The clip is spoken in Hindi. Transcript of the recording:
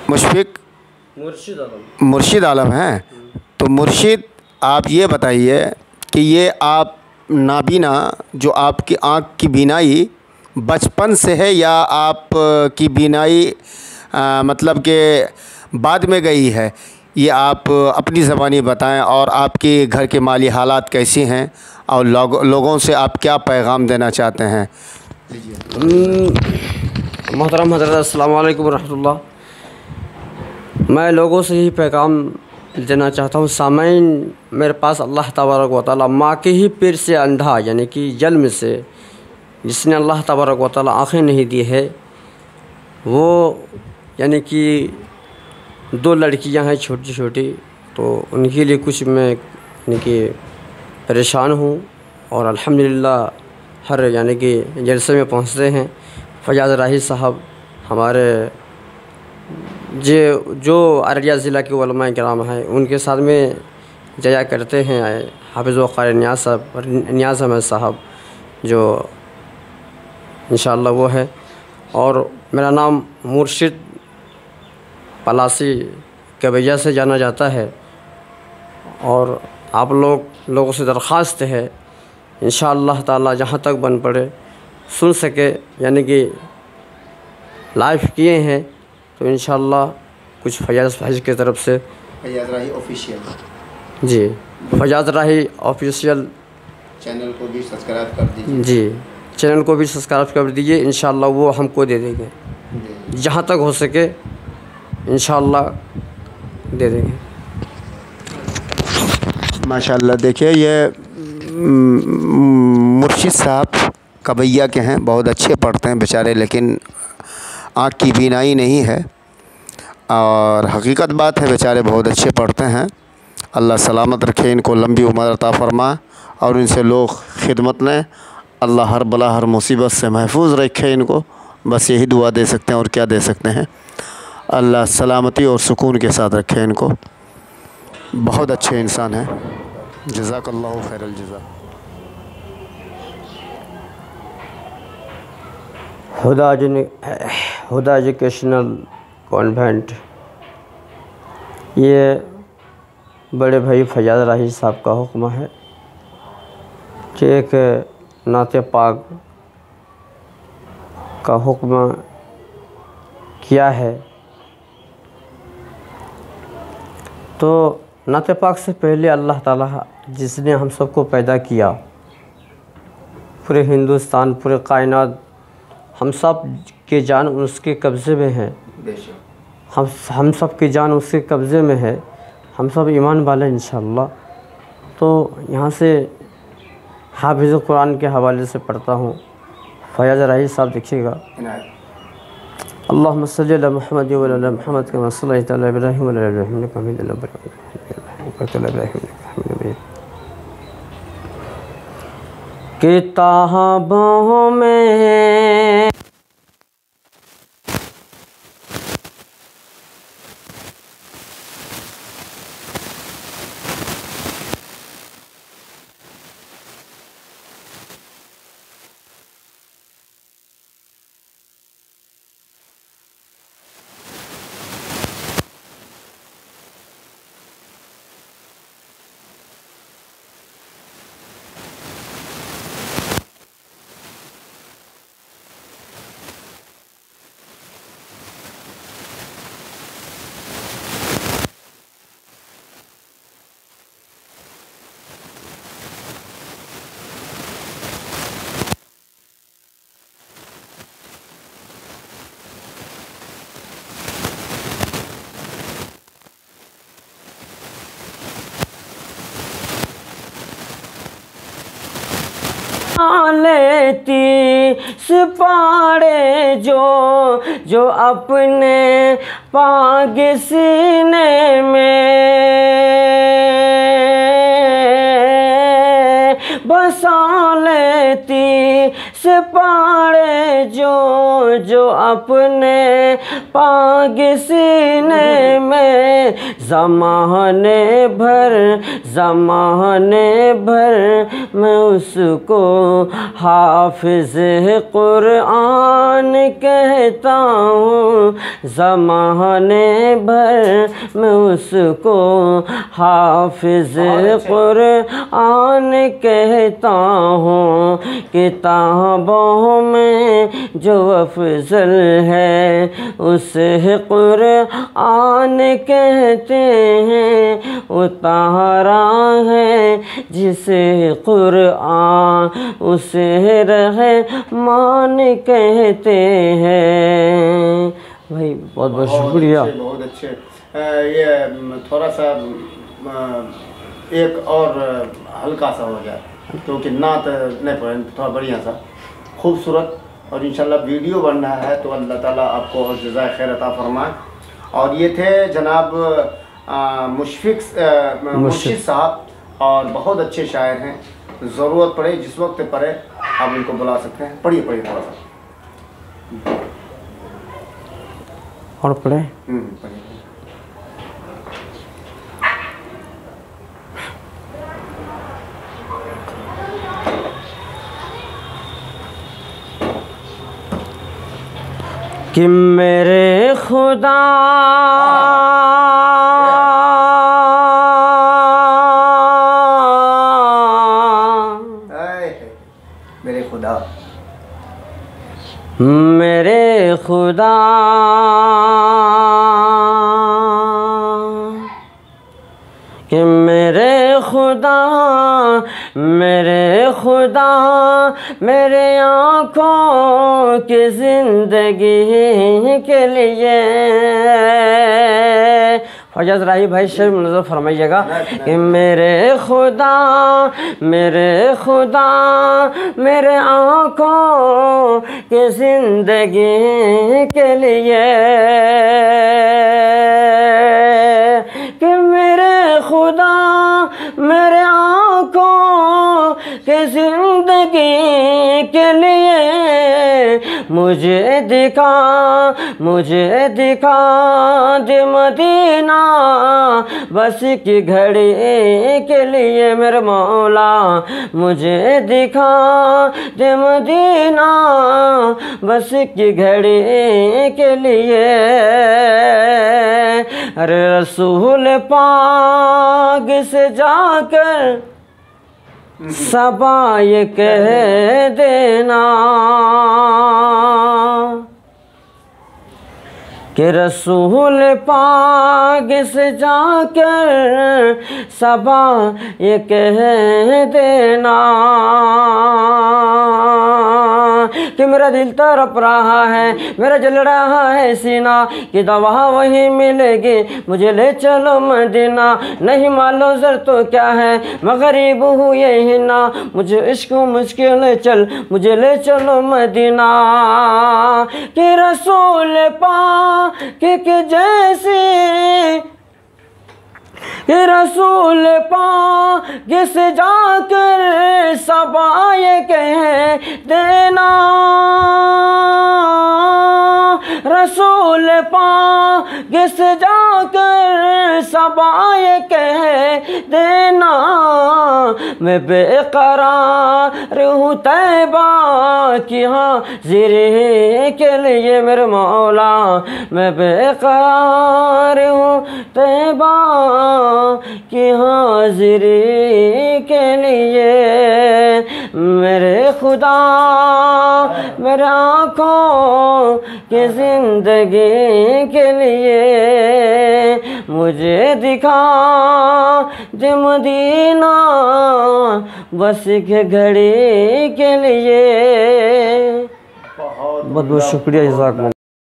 मुशफ़िक मुर्शिद आलम हैं। तो मुर्शिद, आप ये बताइए कि ये आप नाबीना, जो आपकी आँख की बीनाई बचपन से है या आप की बीनाई मतलब कि बाद में गई है, ये आप अपनी ज़बानी बताएं। और आपके घर के माली हालात कैसी हैं और लोगों से आप क्या पैगाम देना चाहते हैं? मोहतरम हज़रत, अस्सलाम वालेकुम रहमतुल्लाह। मैं लोगों से ही पैगाम देना चाहता हूँ। सामईन, मेरे पास अल्लाह तबारक व तआला माँ के ही पेट से अंधा, यानी कि जन्म से जिसने अल्लाह तबारक व तआला आँखें नहीं दी है, वो यानी कि 2 लड़कियां हैं छोटी छोटी। तो उनके लिए कुछ मैं यानी कि परेशान हूँ। और अल्हम्दुलिल्लाह हर यानी कि जलसे में पहुँचते हैं फयाज़ राही साहब हमारे जो अररिया ज़िला के उलमा किराम हैं, उनके साथ में जाया करते हैं। हाफ़िज़ व क़ारी नियाज़ अहमद साहब जो इंशाअल्लाह वो है। और मेरा नाम मुर्शिद पलासी कबैया से जाना जाता है। और आप लोगों से दरख्वास्त है, इंशाअल्लाह ताला जहाँ तक बन पड़े सुन सके, यानी कि लाइव किए हैं तो इंशाअल्लाह कुछ फयाज़ भाई की तरफ से, फयाज़ राही ऑफिशियल जी, फयाज़ राही ऑफिशियल चैनल को भी सब्सक्राइब कर दीजिए। जी, चैनल को भी सब्सक्राइब कर दीजिए। इंशाअल्लाह वो हमको दे देंगे, जहाँ तक हो सके इंशाअल्लाह दे देंगे। माशाअल्लाह। देखिए, ये मुर्शिद साहब कबैया के हैं, बहुत अच्छे पढ़ते हैं बेचारे, लेकिन आँख की बीनाई नहीं है। और हकीकत बात है, बेचारे बहुत अच्छे पढ़ते हैं। अल्लाह सलामत रखे, इनको लंबी उम्र अता फरमा और इनसे लोग खिदमत लें। अल्लाह हर बला हर मुसीबत से महफूज रखे इनको, बस यही दुआ दे सकते हैं और क्या दे सकते हैं। अल्लाह सलामती और सुकून के साथ रखे इनको। बहुत अच्छे इंसान हैं। जज़ाकल्लाहु खैरल जज़ा। हुदा एजुकेशनल कॉन्वेंट, ये बड़े भाई फयाज़ राही साहब का हुक्म है कि एक नाते पाक का हुक्म किया है। तो नाते पाक से पहले अल्लाह ताला जिसने हम सबको पैदा किया, पूरे हिंदुस्तान, पूरे कायनात, हम सब के जान उसके कब्ज़े में है। हम सब की जान उसके कब्ज़े में है। हम सब ईमान वाले इंशाअल्लाह। तो यहाँ से हाफ़िज़ कुरान के हवाले से पढ़ता हूँ। फयाज़ राही साहब देखिएगा। अल्लाहुम्मा सल्लि अला मुहम्मद व अला मुहम्मद कमा सल्लैता अला इब्राहीम व अला इब्राहीम इन्नका हमीदुम मजीद। किताबों में लेती सिपाड़े जो अपने पाग सीने में बसा लेती सिपाड़े जो जो अपने पाग सीने में, ज़माने भर मैं उसको हाफिज़ क़ुरआन कहता हूँ। ज़माने भर मैं उसको हाफिज़ क़ुरआन कहता हूँ। किताबों में जो अफ़ज़ल है उसे क़ुरआन कहते हैं। उतारा है जिसे क़ुरआन उसे रहमान कहते हैं। भाई बहुत बहुत शुक्रिया। बहुत अच्छे। ये थोड़ा सा एक और हल्का सा हो जाए, क्योंकि नात नहीं पढ़े, थोड़ा बढ़िया सा खूबसूरत, और इंशाल्लाह वीडियो बन रहा है तो अल्लाह ताला आपको और जज़ाए खैर अता फरमाए। और ये थे जनाब मुशफ़िक़ साहब, और बहुत अच्छे शायर हैं। ज़रूरत पड़े जिस वक्त पढ़े आप इनको बुला सकते हैं। पढ़िए थोड़ा सा और पढ़े। पढ़िए। कि मेरे खुदा मेरे खुदा कि मेरे खुदा मेरे आँखों की ज़िंदगी के लिए। फैज़ राही भाई शेर नज़र फरमाइएगा कि मेरे खुदा मेरे आँखों की ज़िंदगी के लिए, कि मेरे खुदा मेरे आँखों के ज़िंदगी के लिए मुझे दिखा दे मदीना बस की घड़ी के लिए। मेरे मौला मुझे दिखा दे मदीना बस की घड़ी के लिए। अरे रसूल पाक से जाकर सबा ये कह देना कि रसूल पाक से जाकर सबा ये कह देना कि मेरा दिल तड़प रहा है, मेरा जल रहा है सीना, कि दवा वही मिलेगी, मुझे ले चलो मदीना। नहीं मालूम ज़र तो क्या है, मैं गरीब हूँ यही ना, मुझे इश्क मुश्किल है, चल मुझे ले चलो मदीना। कि रसूल पाक के जैसी, कि रसूल पाक से जाकर सबा ये कह देना, रसूल पाक से जाकर सबा ये कह देना। मैं बेकरार हूँ तैबा की हाज़िरी के लिए मेरे मौला, मैं बेकरार हूँ तैबा की हाज़िरी के लिए। मेरे खुदा मेरे आँखों की ज़िंदगी के लिए मुझे दिखा दे मदीना बस के घड़ी के लिए। बहुत बहुत शुक्रिया।